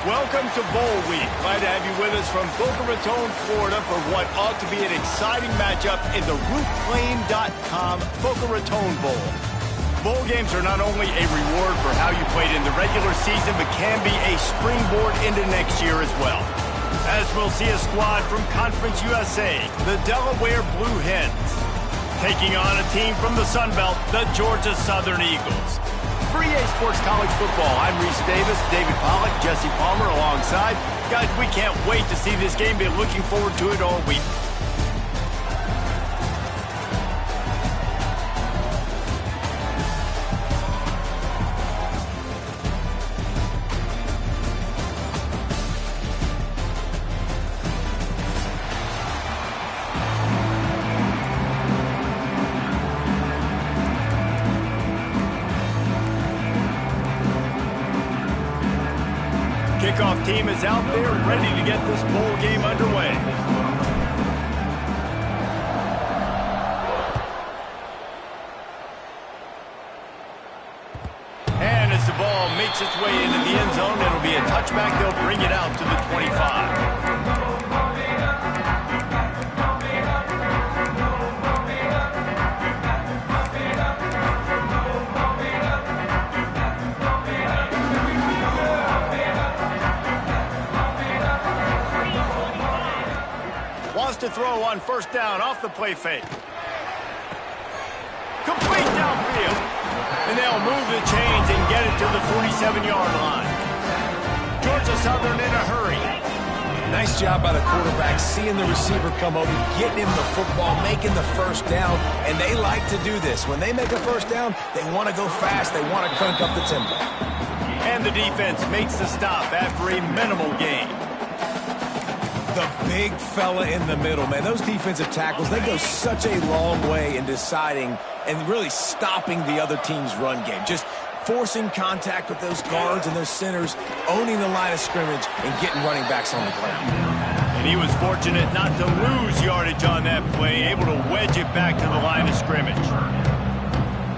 Welcome to Bowl Week. Glad to have you with us from Boca Raton, Florida for what ought to be an exciting matchup in the roofclaim.com Boca Raton Bowl. Bowl games are not only a reward for how you played in the regular season, but can be a springboard into next year as well. As we'll see a squad from Conference USA, the Delaware Blue Hens, taking on a team from the Sun Belt, the Georgia Southern Eagles. For EA Sports College Football, I'm Reese Davis, David Pollack, Jesse Palmer alongside. Guys, we can't wait to see this game. Been looking forward to it all week. Kickoff team is out there ready to get this bowl game underway. And as the ball makes its way into the end zone, it'll be a touchback. They'll bring it out to the 25. To throw on first down off the play fake. Complete downfield. And they'll move the chains and get it to the 47-yard line. Georgia Southern in a hurry. Nice job by the quarterback, seeing the receiver come over, getting him the football, making the first down, and they like to do this. When they make a first down, they want to go fast. They want to crank up the tempo. And the defense makes the stop after a minimal gain. The big fella in the middle, man. Those defensive tackles, they go such a long way in deciding and really stopping the other team's run game. Just forcing contact with those guards and those centers, owning the line of scrimmage, and getting running backs on the ground. And he was fortunate not to lose yardage on that play, able to wedge it back to the line of scrimmage.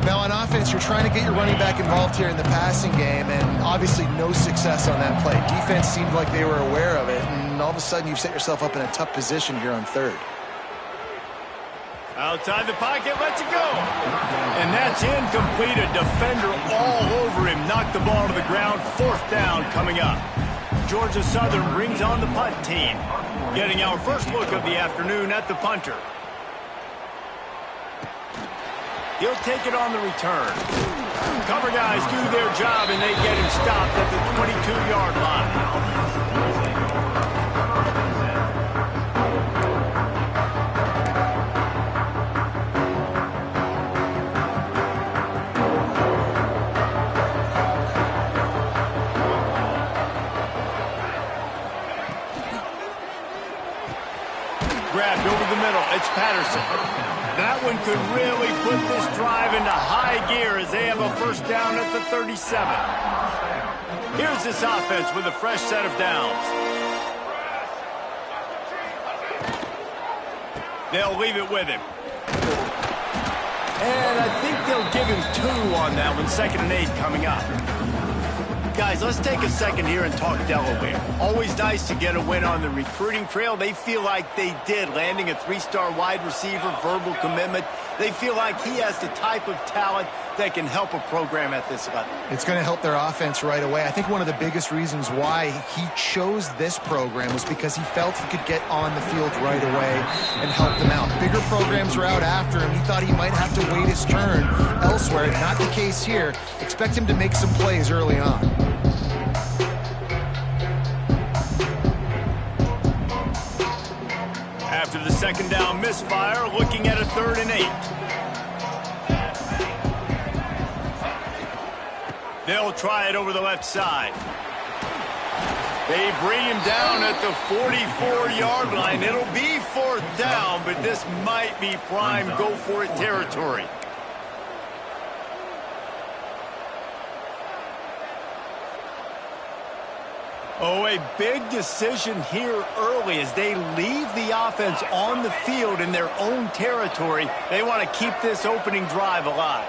Now on offense, you're trying to get your running back involved here in the passing game, and obviously no success on that play. Defense seemed like they were aware of it, and all of a sudden you've set yourself up in a tough position here on third. Outside the pocket, lets it go. And that's incomplete. A defender all over him. Knocked the ball to the ground. Fourth down coming up. Georgia Southern brings on the punt team. Getting our first look of the afternoon at the punter. He'll take it on the return. Cover guys do their job, and they get him stopped at the 22-yard line. Grabbed over the middle. It's Patterson. That one could really put this drive into high gear as they have a first down at the 37. Here's this offense with a fresh set of downs. They'll leave it with him. And I think they'll give him 2 on that one. 2nd and 8 coming up. Guys, let's take a second here and talk Delaware. Always nice to get a win on the recruiting trail. They feel like they did, landing a 3-star wide receiver, verbal commitment. They feel like he has the type of talent that can help a program at this level. It's going to help their offense right away. I think one of the biggest reasons why he chose this program was because he felt he could get on the field right away and help them out. Bigger programs were out after him. He thought he might have to wait his turn elsewhere. Not the case here. Expect him to make some plays early on. After the second down misfire, looking at a 3rd and 8. They'll try it over the left side. They bring him down at the 44-yard line. It'll be 4th down, but this might be prime go-for-it territory. Oh, a big decision here early as they leave the offense on the field in their own territory. They want to keep this opening drive alive.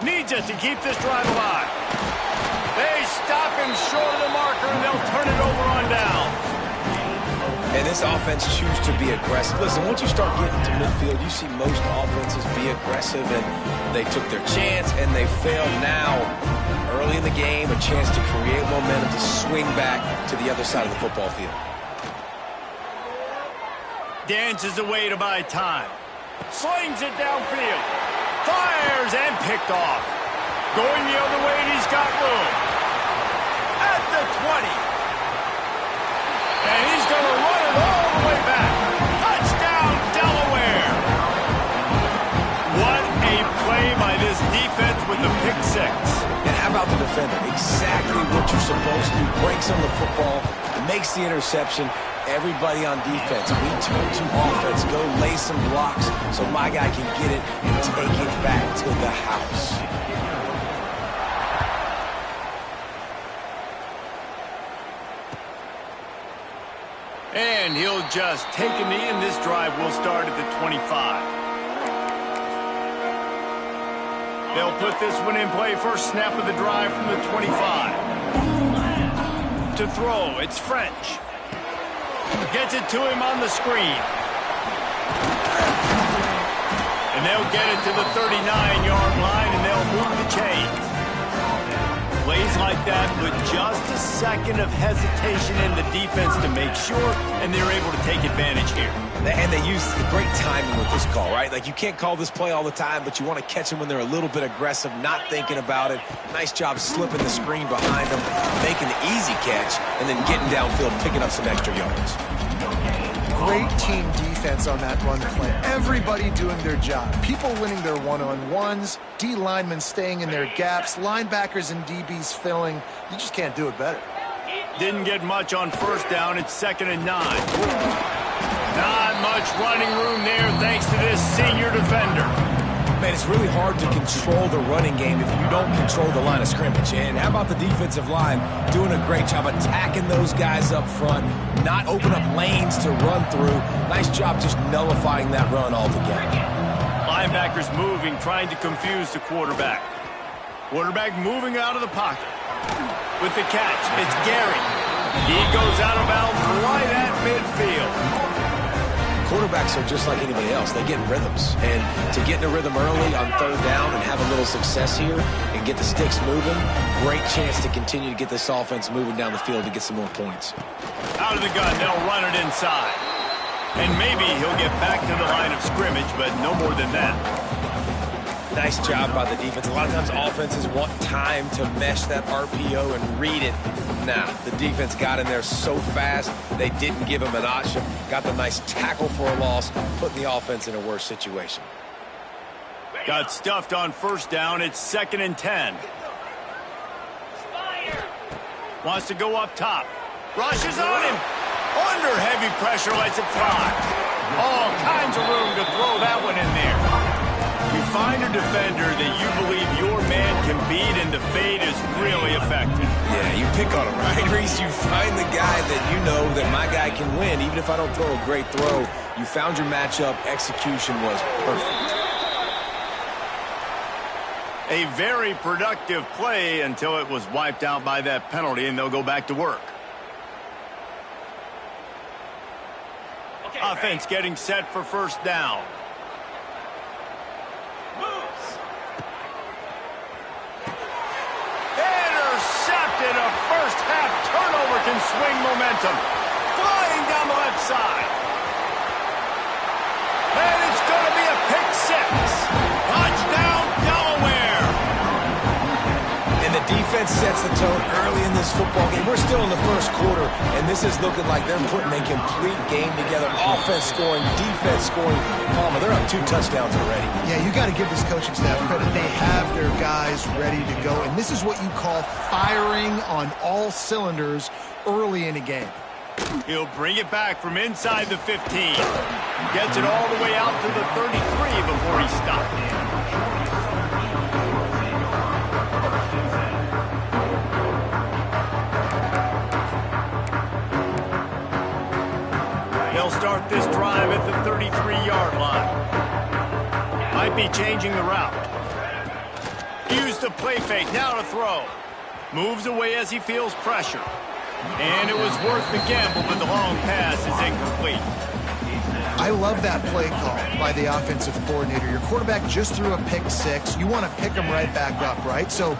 Needs it to keep this drive alive. They stop him short of the marker, and they'll turn it over on down. And this offense chooses to be aggressive. Listen, once you start getting to midfield, you see most offenses be aggressive, and they took their chance, and they failed now. Early in the game, a chance to create momentum to swing back to the other side of the football field. Dances away to buy time. Slings it downfield. Fires and picked off. Going the other way, and he's got room. At the 20. And he's going to run it all the way back. Touchdown, Delaware. What a play by this defense with the pick six. And how about the defender? Exactly what you're supposed to. Breaks on the football, makes the interception. Everybody on defense, we turn to offense, go lay some blocks so my guy can get it and take it back to the house. And he'll just take a knee, and this drive will start at the 25. They'll put this one in play. First snap of the drive from the 25. To throw, it's French. Gets it to him on the screen. And they'll get it to the 39-yard line, and they'll move the chains. Plays like that with just a second of hesitation in the defense to make sure, and they're able to take advantage here. And they use great timing with this call, right? Like, you can't call this play all the time, but you want to catch them when they're a little bit aggressive, not thinking about it. Nice job slipping the screen behind them, making the easy catch, and then getting downfield, picking up some extra yards. Great team defense on that run play. Everybody doing their job. People winning their one-on-ones, D linemen staying in their gaps, linebackers and DBs filling. You just can't do it better. Didn't get much on first down. It's 2nd and 9. Not much running room there thanks to this senior defender. Man, it's really hard to control the running game if you don't control the line of scrimmage. And how about the defensive line doing a great job attacking those guys up front, not open up lanes to run through. Nice job just nullifying that run altogether. Linebackers moving, trying to confuse the quarterback. Quarterback moving out of the pocket. With the catch, it's Gary. He goes out of bounds right at midfield. Quarterbacks are just like anybody else. They get in rhythms. And to get in a rhythm early on third down and have a little success here and get the sticks moving, great chance to continue to get this offense moving down the field to get some more points. Out of the gun, they'll run it inside. And maybe he'll get back to the line of scrimmage, but no more than that. Nice job by the defense. A lot of times offenses want time to mesh that RPO and read it. Nah, the defense got in there so fast, they didn't give him an option. Got the nice tackle for a loss, putting the offense in a worse situation. Got stuffed on first down. It's 2nd and 10. Wants to go up top. Rushes on him. Under heavy pressure, lets it fly. All kinds of room to throw that one in there. You find a defender that you believe your man can beat, and the fade is really effective. Yeah, you pick on him, right, Reese? You find the guy that you know that my guy can win. Even if I don't throw a great throw, you found your matchup. Execution was perfect. A very productive play until it was wiped out by that penalty, and they'll go back to work. Offense getting set for first down. Intercepted. A first-half turnover can swing momentum. Flying down the left side. And it's going to be a pick six. Touchdown, Delaware. And the defense sets the tone early in this football game. We're still in the first quarter, and this is looking like they're putting a complete game together. Offense scoring, defense scoring. Palmer, they're up 2 touchdowns already. Yeah, you got to give this coaching staff credit. They have their guys ready to go, and this is what you call firing on all cylinders early in a game. He'll bring it back from inside the 15. Gets it all the way out to the 33 before he stops. They'll start this drive at the 33-yard line. Might be changing the route. Used the play fake, now to throw. Moves away as he feels pressure. And it was worth the gamble, but the long pass is incomplete. I love that play call by the offensive coordinator. Your quarterback just threw a pick six. You want to pick him right back up, right? So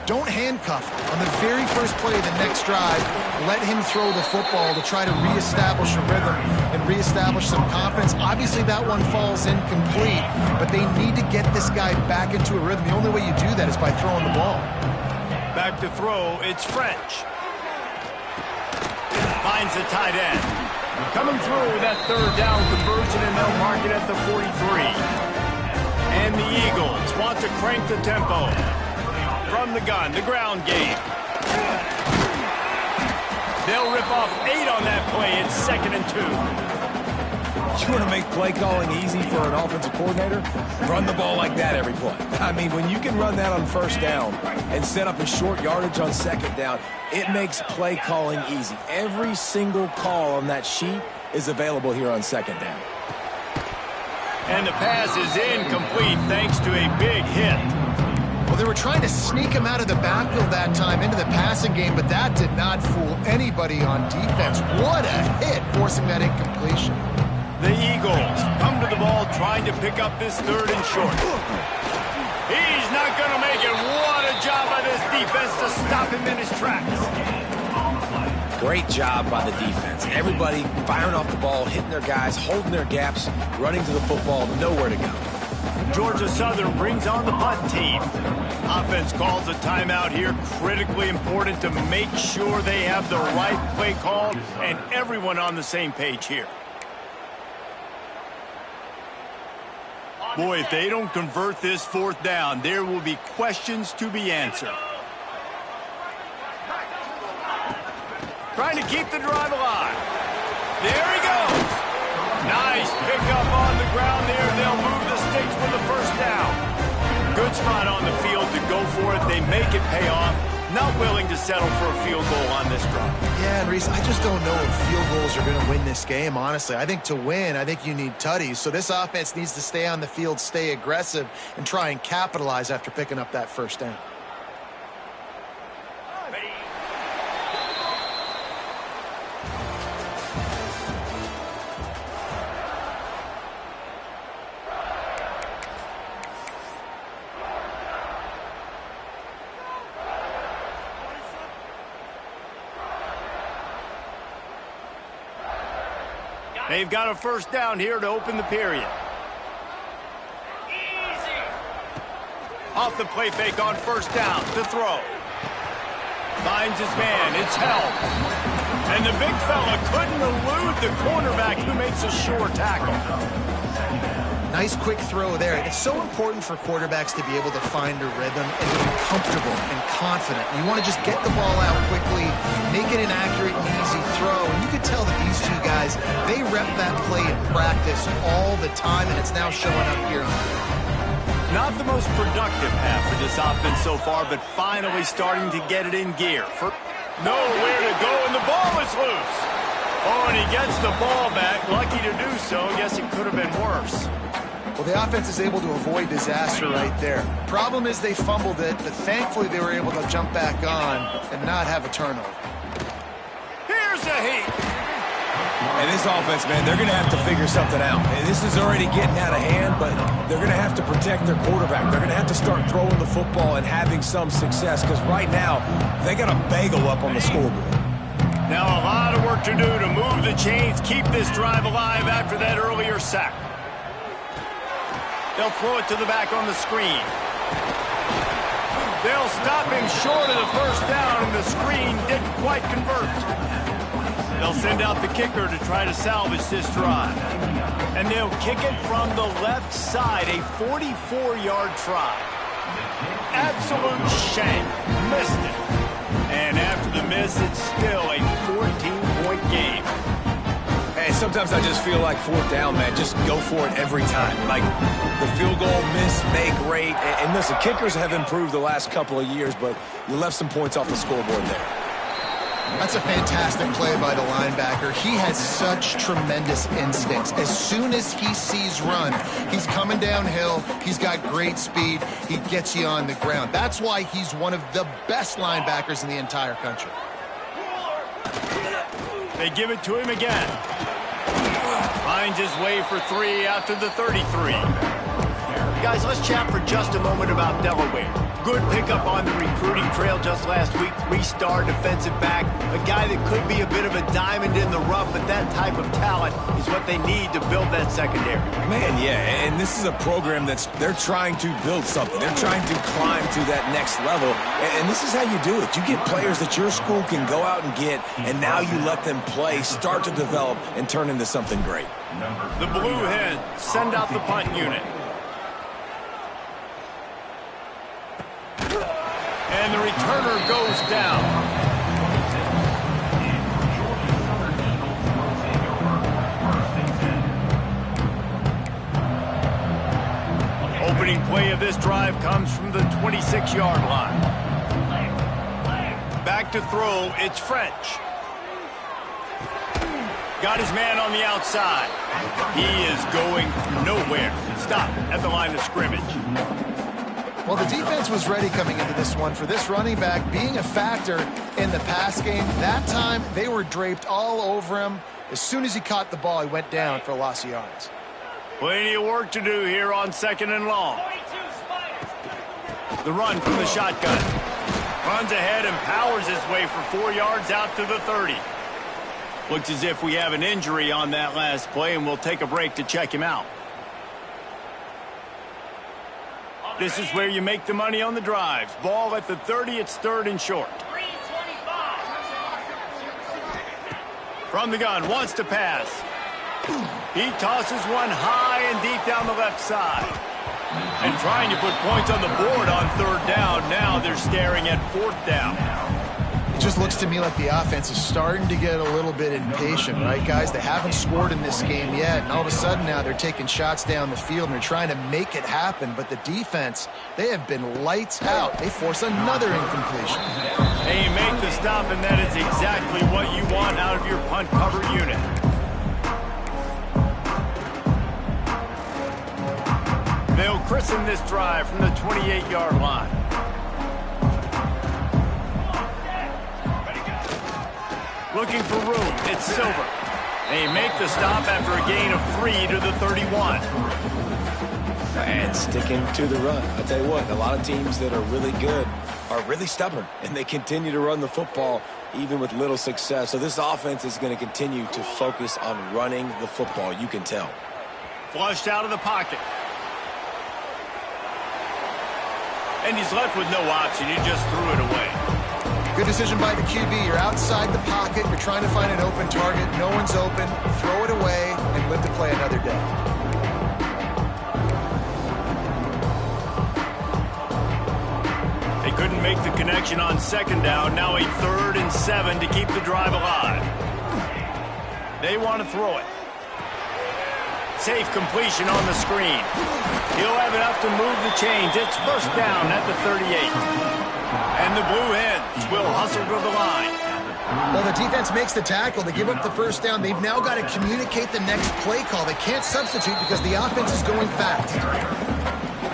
don't handcuff him. On the very first play of the next drive, let him throw the football to try to reestablish a rhythm and reestablish some confidence. Obviously, that one falls incomplete, but they need to get this guy back into a rhythm. The only way you do that is by throwing the ball. Back to throw, it's French. Finds the tight end. Coming through with that third down conversion, and they'll mark it at the 43. And the Eagles want to crank the tempo. From the gun, the ground game. They'll rip off 8 on that play. It's 2nd and 2. You want to make play calling easy for an offensive coordinator? Run the ball like that every play. I mean, when you can run that on first down and set up a short yardage on second down, it makes play calling easy. Every single call on that sheet is available here on second down. And the pass is incomplete thanks to a big hit. Well, they were trying to sneak him out of the backfield that time into the passing game, but that did not fool anybody on defense. What a hit, forcing that incompletion. The Eagles come to the ball trying to pick up this 3rd and short. He's not going to make it. What a job by this defense to stop him in his tracks. Great job by the defense. Everybody firing off the ball, hitting their guys, holding their gaps, running to the football, nowhere to go. Georgia Southern brings on the punt team. Offense calls a timeout here. Critically important to make sure they have the right play called and everyone on the same page here. Boy, if they don't convert this 4th down, there will be questions to be answered. Trying to keep the drive alive. There he goes. Nice pickup on the ground there. They'll move the sticks for the 1st down. Good spot on the field to go for it. They make it pay off. Not willing to settle for a field goal on this drive. Yeah, and Reese, I just don't know if field goals are going to win this game, honestly. I think to win, I think you need tutties. So this offense needs to stay on the field, stay aggressive, and try and capitalize after picking up that 1st down. They've got a 1st down here to open the period. Off the play fake on 1st down to throw. Finds his man. It's held. And the big fella couldn't elude the cornerback who makes a sure tackle. Nice quick throw there. It's so important for quarterbacks to be able to find a rhythm and to be comfortable and confident. You want to just get the ball out quickly, make it an accurate and easy throw. And you can tell that these two guys, they rep that play in practice all the time, and it's now showing up here on the field. Not the most productive half for this offense so far, but finally starting to get it in gear. Nowhere to go, and the ball is loose. Oh, and he gets the ball back. Lucky to do so. Guess it could have been worse. Well, the offense is able to avoid disaster right there. Problem is they fumbled it, but thankfully they were able to jump back on and not have a turnover. Here's a heat. And this offense, man, they're going to have to figure something out. And this is already getting out of hand, but they're going to have to protect their quarterback. They're going to have to start throwing the football and having some success, because right now they got a bagel up on the scoreboard. Now a lot of work to do to move the chains, keep this drive alive after that earlier sack. They'll throw it to the back on the screen. They'll stop him short of the 1st down, and the screen didn't quite convert. They'll send out the kicker to try to salvage this drive. And they'll kick it from the left side, a 44-yard try. Absolute shank. Missed it. And after the miss, it's still a 14-point game. Hey, sometimes I just feel like 4th down, man. Just go for it every time. Like the field goal miss, make great. And listen, kickers have improved the last couple of years, but you left some points off the scoreboard there. That's a fantastic play by the linebacker. He has such tremendous instincts. As soon as he sees run, he's coming downhill. He's got great speed. He gets you on the ground. That's why he's one of the best linebackers in the entire country. They give it to him again. Finds his way for 3 out to the 33. Guys, let's chat for just a moment about Delaware. Good pickup on the recruiting trail just last week. 3-star defensive back. A guy that could be a bit of a diamond in the rough, but that type of talent is what they need to build that secondary. Man, yeah, and this is a program they're trying to build something. They're trying to climb to that next level, and this is how you do it. You get players that your school can go out and get, and now you let them play, start to develop, and turn into something great. The Blue Hens send out the punt unit. And the returner goes down. Opening play of this drive comes from the 26-yard line. Back to throw, it's French. Got his man on the outside. He is going nowhere. Stop at the line of scrimmage. Well, the defense was ready coming into this one. For this running back being a factor in the pass game, that time they were draped all over him. As soon as he caught the ball, he went down for a loss of yards. Plenty of work to do here on 2nd and long. The run from the shotgun. Runs ahead and powers his way for 4 yards out to the 30. Looks as if we have an injury on that last play, and we'll take a break to check him out. This is where you make the money on the drives. Ball at the 30, it's 3rd and short. From the gun, wants to pass. He tosses one high and deep down the left side. And trying to put points on the board on 3rd down. Now they're staring at 4th down. It just looks to me like the offense is starting to get a little bit impatient, right, guys? They haven't scored in this game yet, and all of a sudden now they're taking shots down the field and they're trying to make it happen, but the defense, they have been lights out. They force another incompletion. They make the stop, and that is exactly what you want out of your punt cover unit. They'll christen this drive from the 28-yard line. Looking for room, it's Silver. They make the stop after a gain of 3 to the 31. And sticking to the run. I'll tell you what, a lot of teams that are really good are really stubborn, and they continue to run the football even with little success. So this offense is going to continue to focus on running the football, you can tell. Flushed out of the pocket. And he's left with no option. He just threw it away. Good decision by the QB. You're outside the pocket. You're trying to find an open target. No one's open. Throw it away and live to play another day. They couldn't make the connection on 2nd down. Now a 3rd and 7 to keep the drive alive. They want to throw it. Safe completion on the screen. He'll have enough to move the chains. It's 1st down at the 38. And the Blue Hens will hustle to the line. Well, the defense makes the tackle. They give up the 1st down. They've now got to communicate the next play call. They can't substitute because the offense is going fast.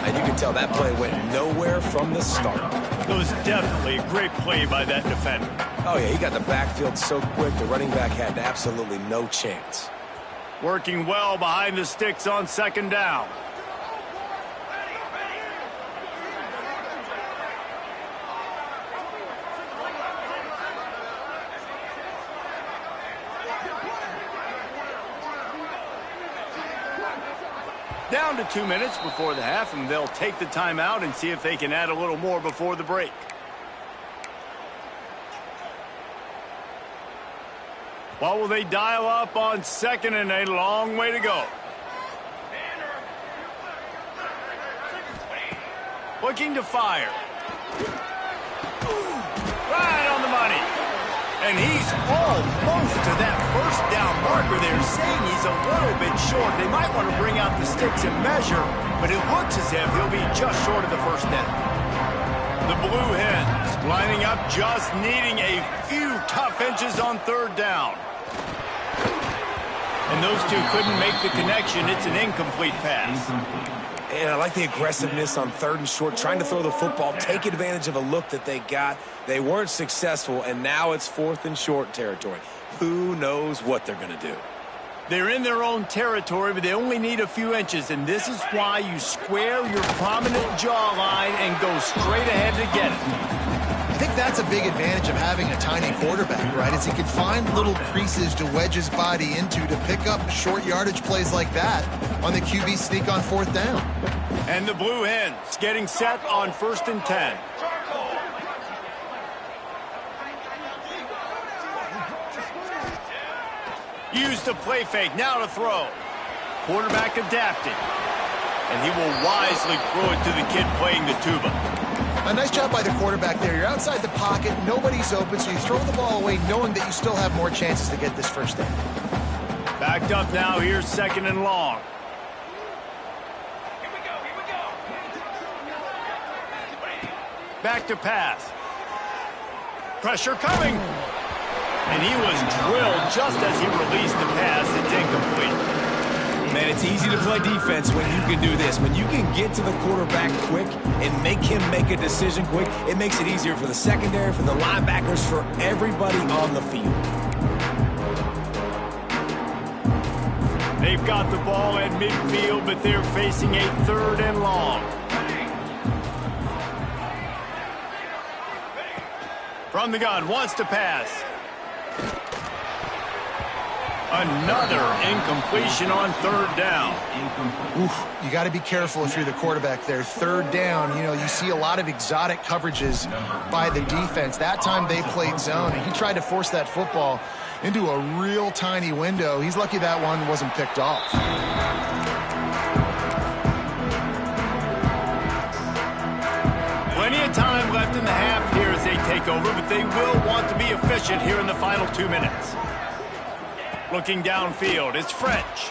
And you can tell that play went nowhere from the start. It was definitely a great play by that defender. Oh, yeah, he got the backfield so quick, the running back had absolutely no chance. Working well behind the sticks on 2nd down. Down to 2 minutes before the half, and they'll take the timeout and see if they can add a little more before the break. What will they dial up on 2nd and a long way to go? Looking to fire. Right on the money. And he's almost to that 1st down marker. They're saying he's a little bit short. They might want to bring out the sticks and measure, but it looks as if he'll be just short of the 1st down. The Blue Hens lining up, just needing a few tough inches on third down. And those two couldn't make the connection. It's an incomplete pass. And I like the aggressiveness on third and short, trying to throw the football, take advantage of a look that they got. They weren't successful, and now it's fourth and short territory. Who knows what they're going to do? They're in their own territory, but they only need a few inches, and this is why you square your prominent jawline and go straight ahead to get it. I think that's a big advantage of having a tiny quarterback, right? Is he can find little creases to wedge his body into to pick up short yardage plays like that on the QB sneak on fourth down. And the Blue Hens getting set on 1st and 10. Used the play fake, now to throw. Quarterback adapted. And he will wisely throw it to the kid playing the tuba. A nice job by the quarterback there. You're outside the pocket, nobody's open, so you throw the ball away knowing that you still have more chances to get this first down. Backed up now, here's 2nd and long. Back to pass. Pressure coming. And he was drilled just as he released the pass. It's incomplete. Man, it's easy to play defense when you can do this. When you can get to the quarterback quick and make him make a decision quick, it makes it easier for the secondary, for the linebackers, for everybody on the field. They've got the ball at midfield, but they're facing a 3rd and long. From the gun, wants to pass. Another incompletion on 3rd down. Oof, you got to be careful if you're the quarterback there. 3rd down, you know, you see a lot of exotic coverages by the defense. That time they played zone, and he tried to force that football into a real tiny window. He's lucky that one wasn't picked off. Plenty of time left in the half here as they take over, but they will want to be efficient here in the final 2 minutes. Looking downfield, it's French.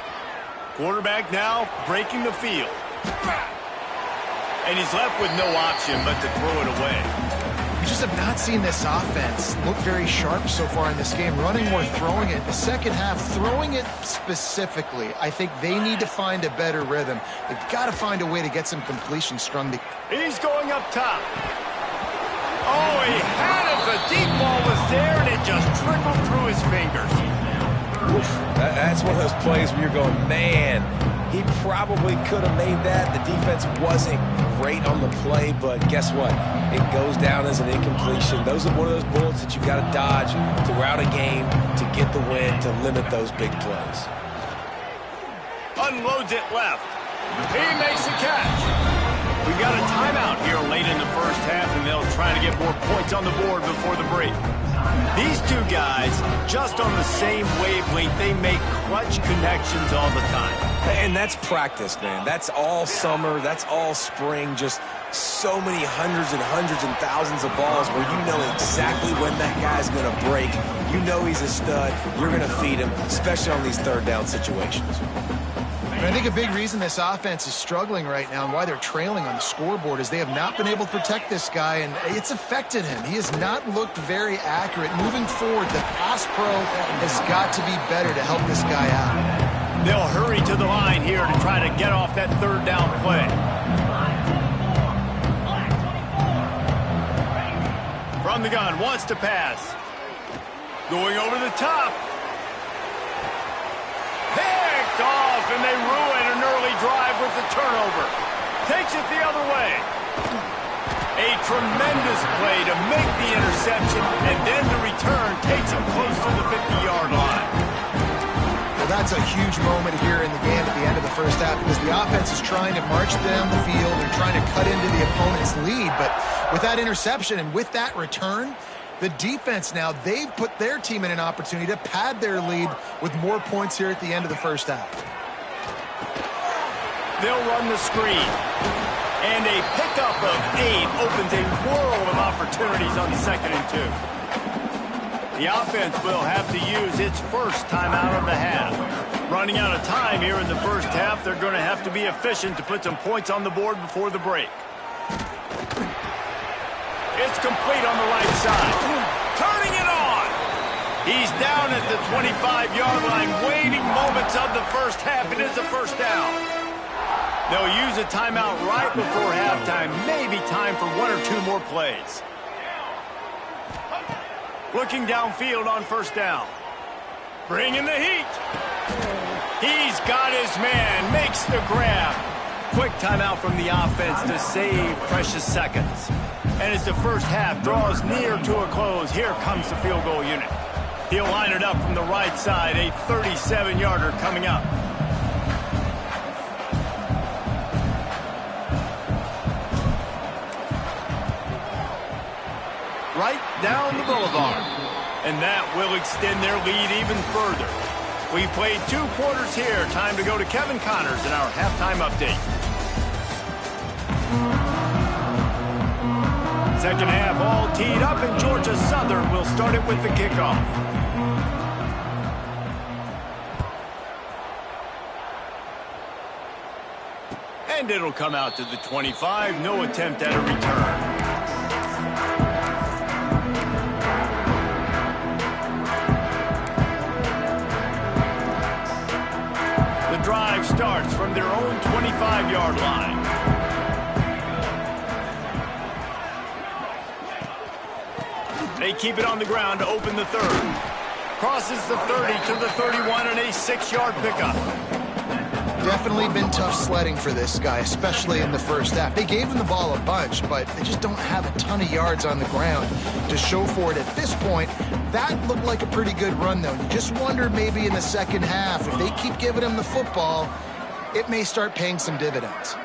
Quarterback now breaking the field. And he's left with no option but to throw it away. You just have not seen this offense look very sharp so far in this game. Running more, throwing it. The second half, throwing it specifically. I think they need to find a better rhythm. They've got to find a way to get some completion strung. He's going up top. Oh, he had it. The deep ball was there, and it just trickled through his fingers. Oof, that's one of those plays where you're going, man, he probably could have made that. The defense wasn't great on the play, but guess what? It goes down as an incompletion. Those are one of those bullets that you got to dodge throughout a game to get the win, to limit those big plays. Unloads it left. He makes the catch. We got a timeout here late in the first half, and they'll try to get more points on the board before the break. These two guys, just on the same wavelength, they make clutch connections all the time. And that's practice, man. That's all summer. That's all spring. Just so many hundreds and thousands of balls where you know exactly when that guy's going to break. You know he's a stud. You're going to feed him, especially on these 3rd down situations. And I think a big reason this offense is struggling right now and why they're trailing on the scoreboard is they have not been able to protect this guy, and it's affected him. He has not looked very accurate. Moving forward, the pass pro has got to be better to help this guy out. They'll hurry to the line here to try to get off that 3rd down play. From the gun, wants to pass. Going over the top. Picked off, and they ruin an early drive with the turnover. Takes it the other way. A tremendous play to make the interception, and then the return takes him close to the 50-yard line. Well, that's a huge moment here in the game at the end of the first half because the offense is trying to march down the field. They're trying to cut into the opponent's lead, but with that interception and with that return, the defense now, they've put their team in an opportunity to pad their lead with more points here at the end of the first half. They'll run the screen. And a pickup of 8 opens a world of opportunities on 2nd and 2. The offense will have to use its first timeout of the half. Running out of time here in the first half, they're going to have to be efficient to put some points on the board before the break. It's complete on the right side. Turning it on. He's down at the 25-yard line, waiting moments of the first half. It is a first down. They'll use a timeout right before halftime. Maybe time for one or two more plays. Looking downfield on first down. Bringing the heat. He's got his man. Makes the grab. Quick timeout from the offense to save precious seconds. And as the first half draws near to a close, here comes the field goal unit. He'll line it up from the right side. A 37-yarder coming up. Right down the boulevard. And that will extend their lead even further. We've played 2 quarters here. Time to go to Kevin Connors in our halftime update. Second half all teed up, and Georgia Southern will start it with the kickoff. And it'll come out to the 25. No attempt at a return. Drive starts from their own 25-yard line. They keep it on the ground to open the third. Crosses the 30 to the 31 and a 6-yard pickup. Definitely been tough sledding for this guy, especially in the first half. They gave him the ball a bunch, but they just don't have a ton of yards on the ground to show for it at this point. That looked like a pretty good run, though. You just wonder maybe in the second half, if they keep giving him the football, it may start paying some dividends.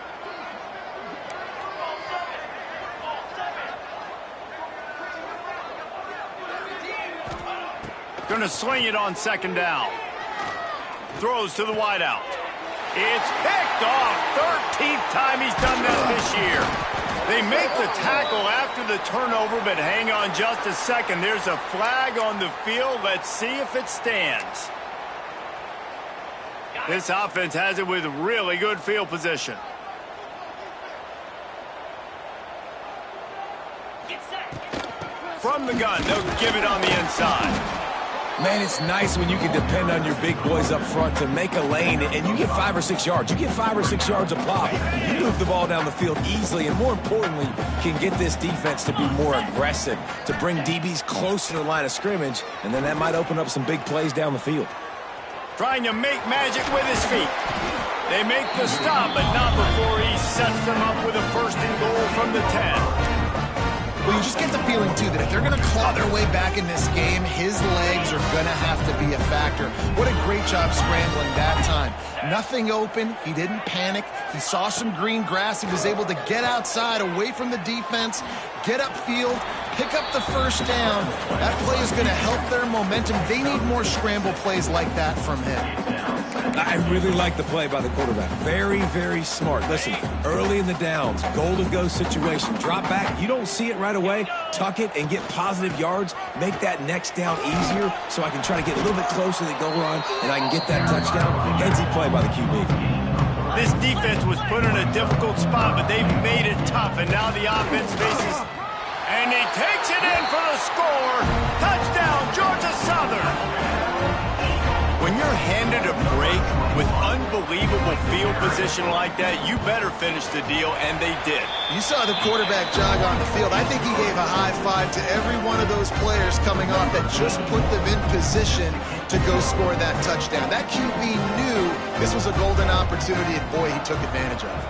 Gonna swing it on second down. Throws to the wideout. It's picked off. 13th time he's done that this year. They make the tackle after the turnover, but hang on just a second. There's a flag on the field. Let's see if it stands. This offense has it with really good field position. From the gun, they'll give it on the inside. Man, it's nice when you can depend on your big boys up front to make a lane, and you get 5 or 6 yards. You get 5 or 6 yards a pop. You move the ball down the field easily, and more importantly, can get this defense to be more aggressive, to bring DBs close to the line of scrimmage, and then that might open up some big plays down the field. Trying to make magic with his feet. They make the stop, but not before he sets them up with a first and goal from the 10. Well, you just get the feeling, too, that if they're going to claw their way back in this game, his legs are going to have to be a factor. What a great job scrambling that time. Nothing open. He didn't panic. He saw some green grass. He was able to get outside, away from the defense, get upfield, pick up the first down. That play is going to help their momentum. They need more scramble plays like that from him. I really like the play by the quarterback. Very, very smart. Listen, early in the downs, goal-to-go situation. Drop back. You don't see it right away. Tuck it and get positive yards. Make that next down easier so I can try to get a little bit closer to the goal line and I can get that touchdown. Headsy play by the QB. This defense was put in a difficult spot, but they've made it tough, and now the offense faces... And he takes it in for the score. Touchdown, Georgia Southern. When you're handed a break with unbelievable field position like that, you better finish the deal, and they did. You saw the quarterback jog on the field. I think he gave a high five to every one of those players coming off that just put them in position to go score that touchdown. That QB knew this was a golden opportunity, and boy, he took advantage of it.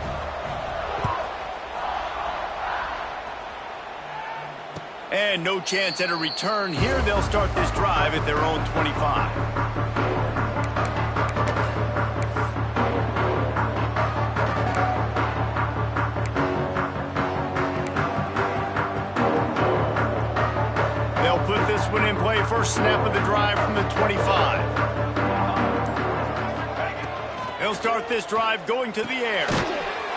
And no chance at a return here. They'll start this drive at their own 25. Put this one in play. First snap of the drive from the 25. They'll start this drive going to the air.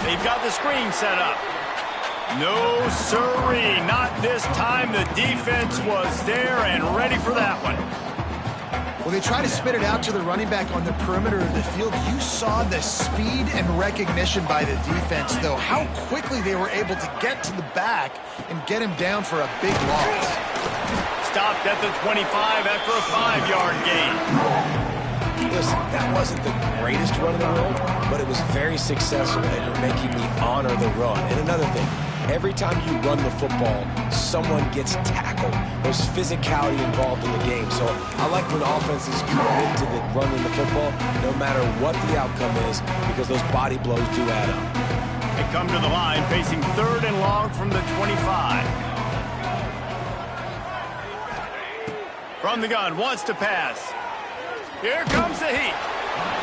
They've got the screen set up. No siree, not this time. The defense was there and ready for that one. Well, they try to spit it out to the running back on the perimeter of the field. You saw the speed and recognition by the defense, though. How quickly they were able to get to the back and get him down for a big loss. Stopped at the 25 after a 5-yard gain. Listen, that wasn't the greatest run in the world, but it was very successful, and you're making me honor the run. And another thing, every time you run the football, someone gets tackled. There's physicality involved in the game. So I like when offenses commit to the running the football, no matter what the outcome is, because those body blows do add up. They come to the line facing 3rd and long from the 25. From the gun, wants to pass. Here comes the heat.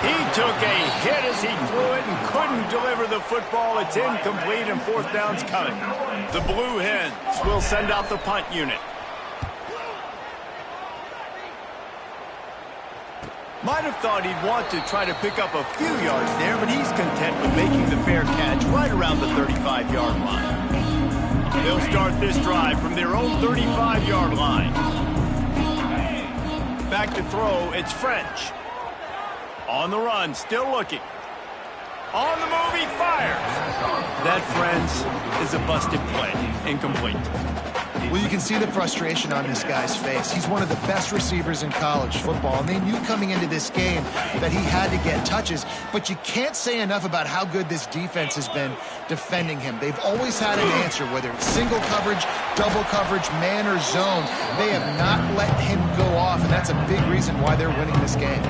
He took a hit as he threw it and couldn't deliver the football. It's incomplete and 4th down's coming. The Blue Hens will send out the punt unit. Might have thought he'd want to try to pick up a few yards there, but he's content with making the fair catch right around the 35-yard line. They'll start this drive from their own 35-yard line. Back to throw, it's French. On the run, still looking. On the move, he fires. That, friends, is a busted play. Incomplete. Well, you can see the frustration on this guy's face. He's one of the best receivers in college football, and they knew coming into this game that he had to get touches, but you can't say enough about how good this defense has been defending him. They've always had an answer, whether it's single coverage, double coverage, man or zone. They have not let him go off, and that's a big reason why they're winning this game.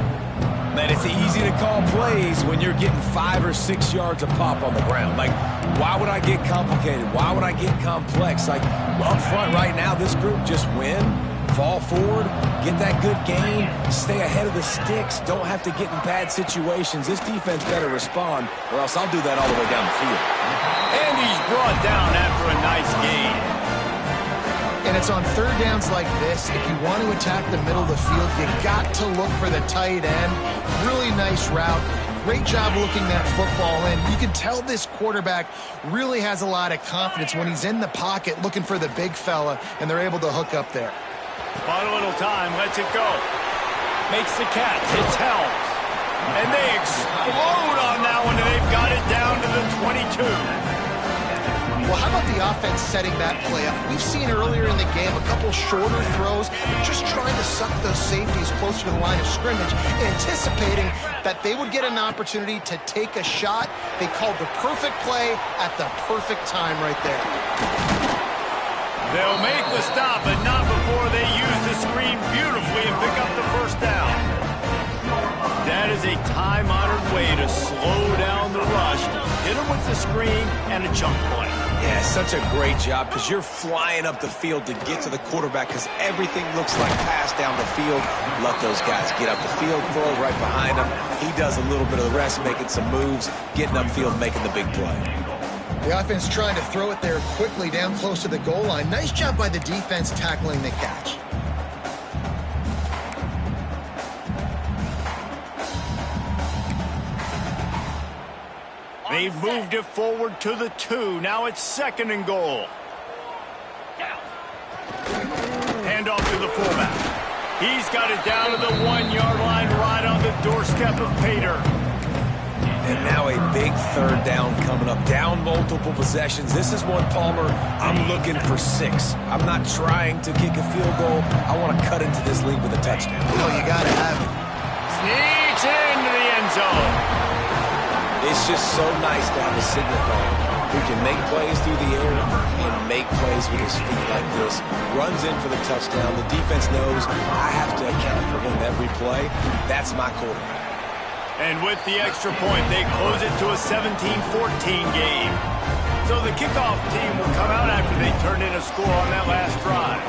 Man, it's easy to call plays when you're getting 5 or 6 yards a pop on the ground. Like, why would I get complicated? Why would I get complex? Like, up front right now, this group just win, fall forward, get that good gain, stay ahead of the sticks, don't have to get in bad situations. This defense better respond, or else I'll do that all the way down the field. And he's brought down after a nice gain. And it's on 3rd downs like this, if you want to attack the middle of the field, you got to look for the tight end. Really nice route. Great job looking that football in. You can tell this quarterback really has a lot of confidence when he's in the pocket looking for the big fella, and they're able to hook up there. Bought a little time, lets it go. Makes the catch, it's Helms. And they explode on that one, and they've got it down to the 22. Well, how about the offense setting that play up? We've seen earlier in the game a couple shorter throws, just trying to suck those safeties closer to the line of scrimmage, anticipating that they would get an opportunity to take a shot. They called the perfect play at the perfect time right there. They'll make the stop, but not before they use the screen beautifully and pick up the 1st down. That is a time-honored way to slow down the rush, hit them with the screen, and a chunk play. Yeah, such a great job because you're flying up the field to get to the quarterback because everything looks like pass down the field. Let those guys get up the field, throw right behind him. He does a little bit of the rest, making some moves, getting upfield, making the big play. The offense trying to throw it there quickly down close to the goal line. Nice job by the defense tackling the catch. They've moved it forward to the 2. Now it's 2nd and goal. Hand off to the fullback. He's got it down to the 1-yard line right on the doorstep of Pater. And now a big 3rd down coming up. Down multiple possessions. This is one, Palmer, I'm looking for 6. I'm not trying to kick a field goal. I want to cut into this lead with a touchdown. Oh, you got to have it. Sneaks into the end zone. It's just so nice to have a signal caller who can make plays through the air and make plays with his feet like this. Runs in for the touchdown. The defense knows I have to account for him every play. That's my quarterback. And with the extra point, they close it to a 17-14 game. So the kickoff team will come out after they turn in a score on that last drive.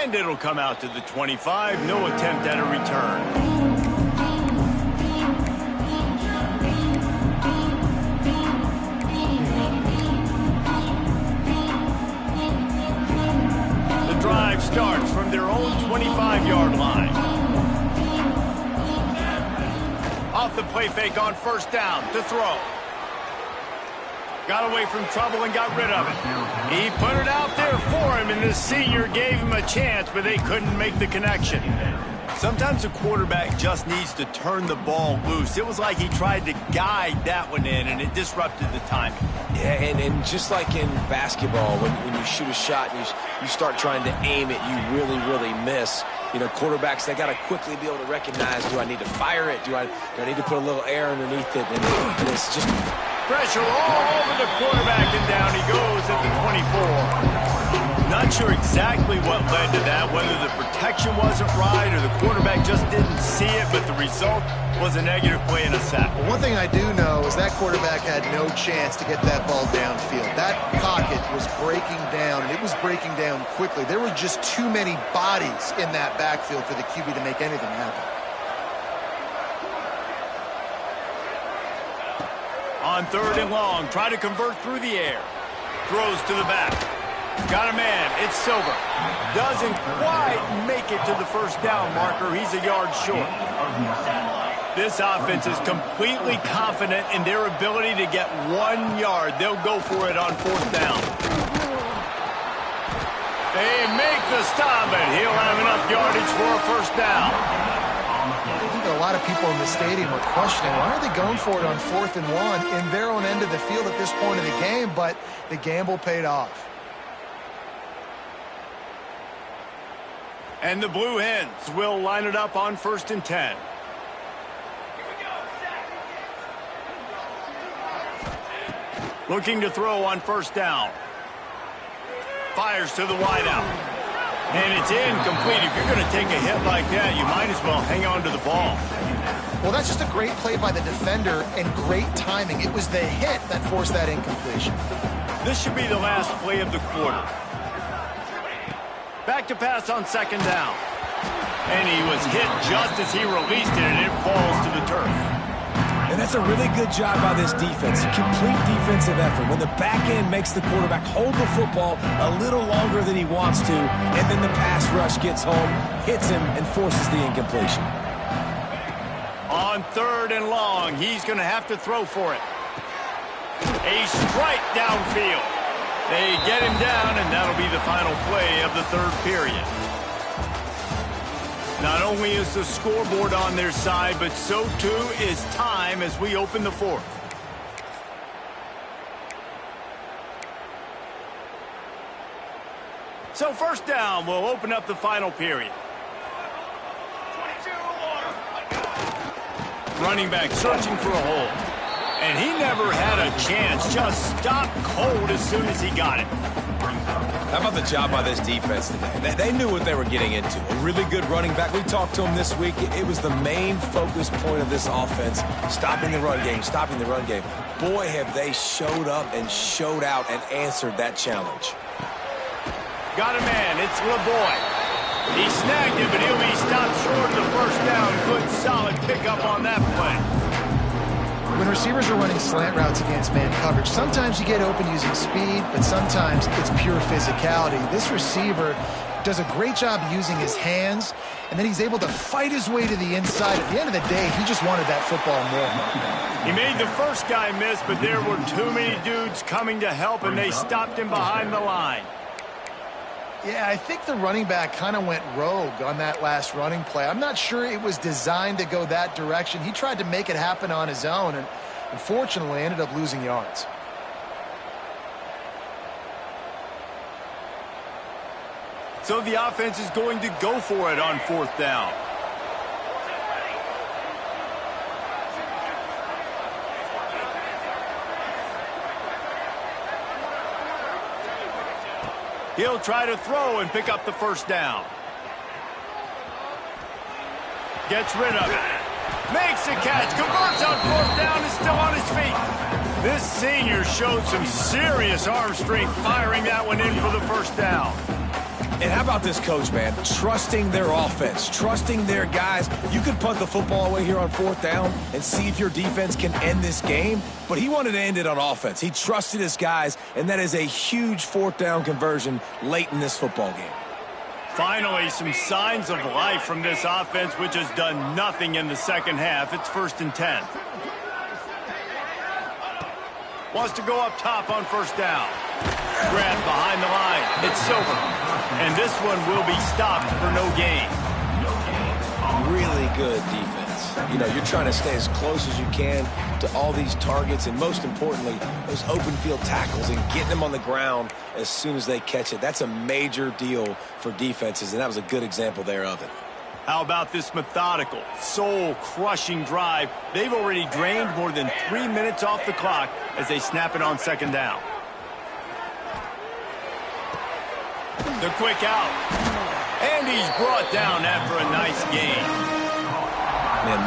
And it'll come out to the 25. No attempt at a return. The drive starts from their own 25-yard line. Off the play fake on 1st down to throw. Got away from trouble and got rid of it. He put it out there for him, and the senior gave him a chance, but they couldn't make the connection. Sometimes a quarterback just needs to turn the ball loose. It was like he tried to guide that one in, and it disrupted the timing. Yeah, and just like in basketball, when you shoot a shot and you start trying to aim it, you really, really miss. You know, quarterbacks, they got to quickly be able to recognize, do I need to fire it? Do I need to put a little air underneath it? And it's just... Pressure all over the quarterback, and down he goes at the 24. Not sure exactly what led to that, whether the protection wasn't right or the quarterback just didn't see it, but the result was a negative play and a sack. Well, one thing I do know is that quarterback had no chance to get that ball downfield. That pocket was breaking down, and it was breaking down quickly. There were just too many bodies in that backfield for the QB to make anything happen. On 3rd and long, try to convert through the air. Throws to the back. Got a man. It's Silver. Doesn't quite make it to the first down marker. He's a yard short. This offense is completely confident in their ability to get 1 yard. They'll go for it on 4th down. They make the stop, and he'll have enough yardage for a first down. I think a lot of people in the stadium are questioning, why are they going for it on 4th and 1 in their own end of the field at this point of the game, but the gamble paid off. And the Blue Hens will line it up on 1st and 10. Looking to throw on 1st down. Fires to the wideout. And it's incomplete. If you're going to take a hit like that, you might as well hang on to the ball. Well, that's just a great play by the defender and great timing. It was the hit that forced that incompletion. This should be the last play of the quarter. Back to pass on 2nd down. And he was hit just as he released it, and it falls to the turf. And that's a really good job by this defense. A complete defensive effort. When the back end makes the quarterback hold the football a little longer than he wants to, and then the pass rush gets home, hits him, and forces the incompletion. On 3rd and long, he's going to have to throw for it. A strike downfield. They get him down, and that'll be the final play of the 3rd period. Not only is the scoreboard on their side, but so too is time as we open the 4th. So 1st down will open up the final period. Running back searching for a hole. And he never had a chance, just stopped cold as soon as he got it. How about the job by this defense today? They knew what they were getting into. A really good running back. We talked to him this week. It was the main focus point of this offense, stopping the run game, stopping the run game. Boy, have they showed up and showed out and answered that challenge. Got a man. It's LeBoy. He snagged it, but he'll be stopped short of the 1st down. Good, solid pickup on that play. When receivers are running slant routes against man coverage, sometimes you get open using speed, but sometimes it's pure physicality. This receiver does a great job using his hands, and then he's able to fight his way to the inside. At the end of the day, he just wanted that football more. He made the first guy miss, but there were too many dudes coming to help, and they stopped him behind the line. Yeah, I think the running back kind of went rogue on that last running play. I'm not sure it was designed to go that direction. He tried to make it happen on his own, and unfortunately ended up losing yards. So the offense is going to go for it on 4th down. He'll try to throw and pick up the 1st down. Gets rid of it. Makes a catch. Converts on 4th down. Is still on his feet. This senior showed some serious arm strength firing that one in for the 1st down. And how about this coach, man? Trusting their offense, trusting their guys. You could punt the football away here on 4th down and see if your defense can end this game, but he wanted to end it on offense. He trusted his guys, and that is a huge 4th down conversion late in this football game. Finally, some signs of life from this offense, which has done nothing in the 2nd half. It's 1st and 10. Wants to go up top on first down. Grab behind the line. It's Silver. And this one will be stopped for no gain. Really good defense. You know, you're trying to stay as close as you can to all these targets, and most importantly, those open field tackles and getting them on the ground as soon as they catch it. That's a major deal for defenses, and that was a good example there of it. How about this methodical, soul-crushing drive? They've already drained more than 3 minutes off the clock as they snap it on second down. The quick out. And he's brought down after a nice gain.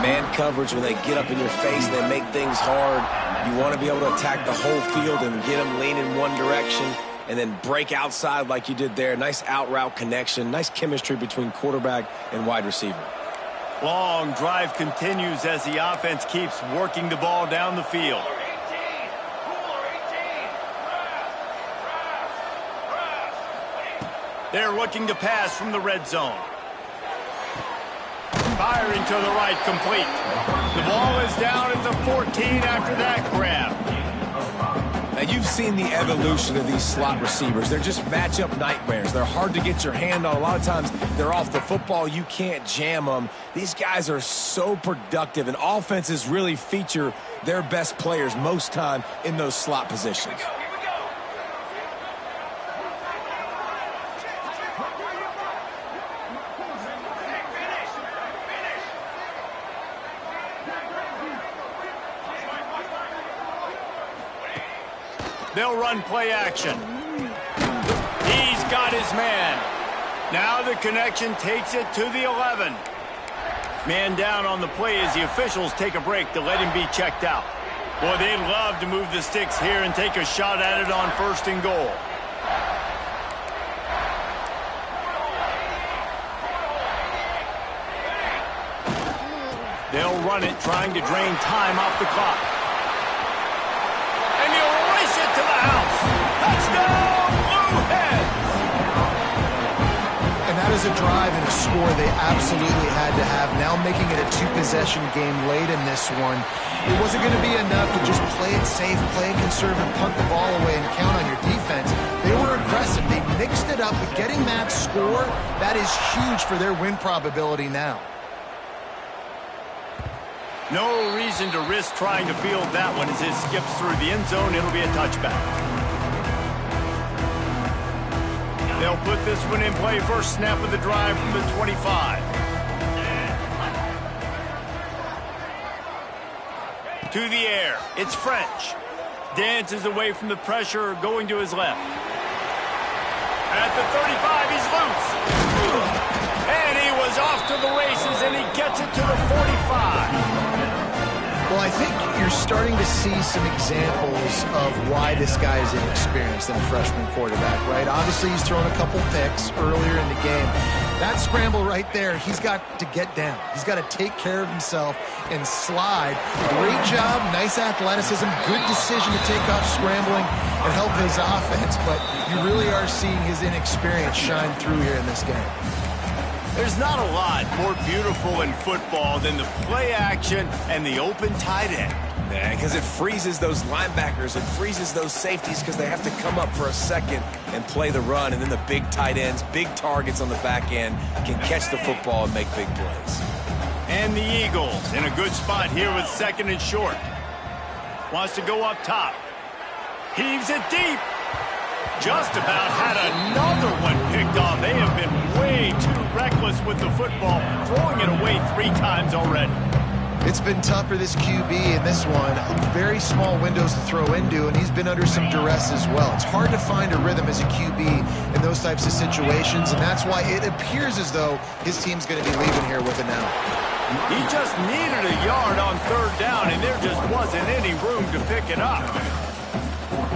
Man coverage, when they get up in your face, they make things hard. You want to be able to attack the whole field and get them lean in one direction and then break outside like you did there. Nice out route connection, nice chemistry between quarterback and wide receiver. Long drive continues as the offense keeps working the ball down the field. They're looking to pass from the red zone. Firing to the right, complete. The ball is down at the 14 after that grab. Now, you've seen the evolution of these slot receivers. They're just matchup nightmares. They're hard to get your hand on. A lot of times, they're off the football. You can't jam them. These guys are so productive, and offenses really feature their best players most time in those slot positions. They'll run play action. He's got his man. Now the connection takes it to the 11. Man down on the play as the officials take a break to let him be checked out. Boy, they'd love to move the sticks here and take a shot at it on first and goal. They'll run it, trying to drain time off the clock. And he'll race it to the house. Touchdown, Blue Heads! And that is a drive and a score they absolutely had to have. Now making it a two-possession game late in this one. It wasn't going to be enough to just play it safe, play it conservative, punt the ball away, and count on your defense. They were aggressive. They mixed it up, but getting that score, that is huge for their win probability now. No reason to risk trying to field that one as it skips through the end zone. It'll be a touchback. They'll put this one in play. First snap of the drive from the 25. To the air. It's French. Dances away from the pressure, going to his left. At the 35, he's loose. And he was off to the races, and he gets it to the 45. Well, I think you're starting to see some examples of why this guy is inexperienced in a freshman quarterback, right? Obviously, he's thrown a couple picks earlier in the game. That scramble right there, he's got to get down. He's got to take care of himself and slide. Great job, nice athleticism, good decision to take off scrambling and help his offense, but you really are seeing his inexperience shine through here in this game. There's not a lot more beautiful in football than the play action and the open tight end. Yeah, because it freezes those linebackers. It freezes those safeties because they have to come up for a second and play the run. And then the big tight ends, big targets on the back end can catch the football and make big plays. And the Eagles in a good spot here with second and short. Wants to go up top. Heaves it deep. Just about had another one picked off. They have been way too reckless with the football, throwing it away 3 times already. It's been tough for this QB in this one. Very small windows to throw into, and he's been under some duress as well. It's hard to find a rhythm as a QB in those types of situations, and that's why it appears as though his team's going to be leaving here with an out. He just needed a yard on third down, and there just wasn't any room to pick it up.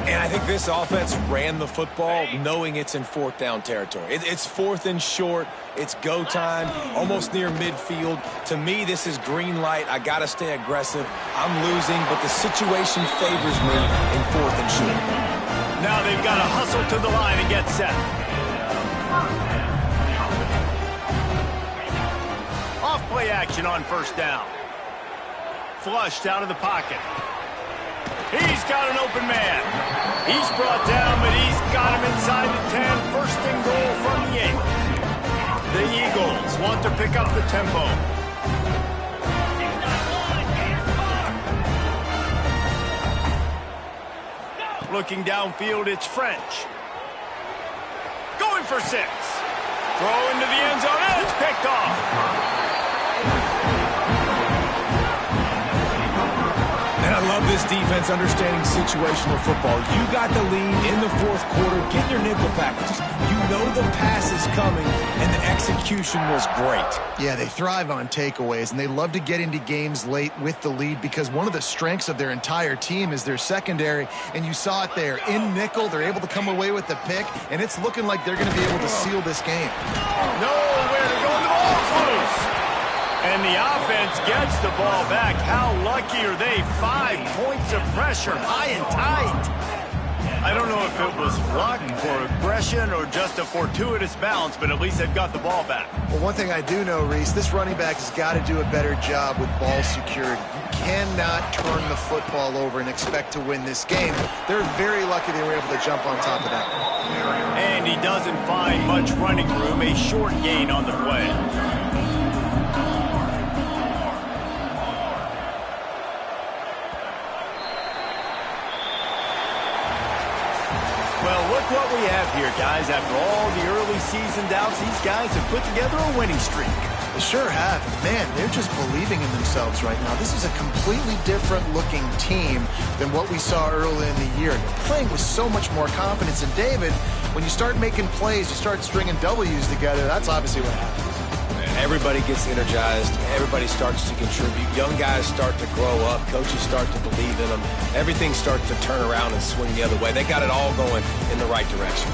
And I think this offense ran the football knowing it's in 4th down territory. It's 4th and short. It's go time, almost near midfield. To me, this is green light. I got to stay aggressive. I'm losing, but the situation favors me in 4th and short. Now they've got to hustle to the line and get set. Off play action on first down. Flushed out of the pocket. He's got an open man. He's brought down, but he's got him inside the 10. First and goal from the 8. The Eagles want to pick up the tempo. Looking downfield, it's French. Going for 6. Throw into the end zone, and it's picked off. And I love this defense understanding situational football. You got the lead in the fourth quarter. Get your nickel packages. You know the pass is coming, and the execution was great. Yeah, they thrive on takeaways, and they love to get into games late with the lead because one of the strengths of their entire team is their secondary, and you saw it there. In nickel, they're able to come away with the pick, and it's looking like they're going to be able to seal this game. Nowhere to go, the ball's loose. And the offense gets the ball back. How lucky are they? 5 points of pressure, high and tight. I don't know if it was luck or aggression or just a fortuitous bounce, but at least they've got the ball back. Well, one thing I do know, Reese, this running back has got to do a better job with ball security. You cannot turn the football over and expect to win this game. They're very lucky they were able to jump on top of that. And he doesn't find much running room, a short gain on the play. Well, look what we have here, guys. After all the early season doubts, these guys have put together a winning streak. They sure have. Man, they're just believing in themselves right now. This is a completely different looking team than what we saw early in the year. They're playing with so much more confidence. And David, when you start making plays, you start stringing W's together, that's obviously what happens. Everybody gets energized. Everybody starts to contribute. Young guys start to grow up. Coaches start to believe in them. Everything starts to turn around and swing the other way. They got it all going in the right direction.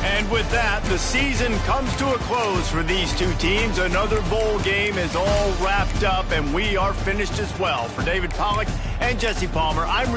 And with that, the season comes to a close for these two teams. Another bowl game is all wrapped up, and we are finished as well. For David Pollack and Jesse Palmer, I'm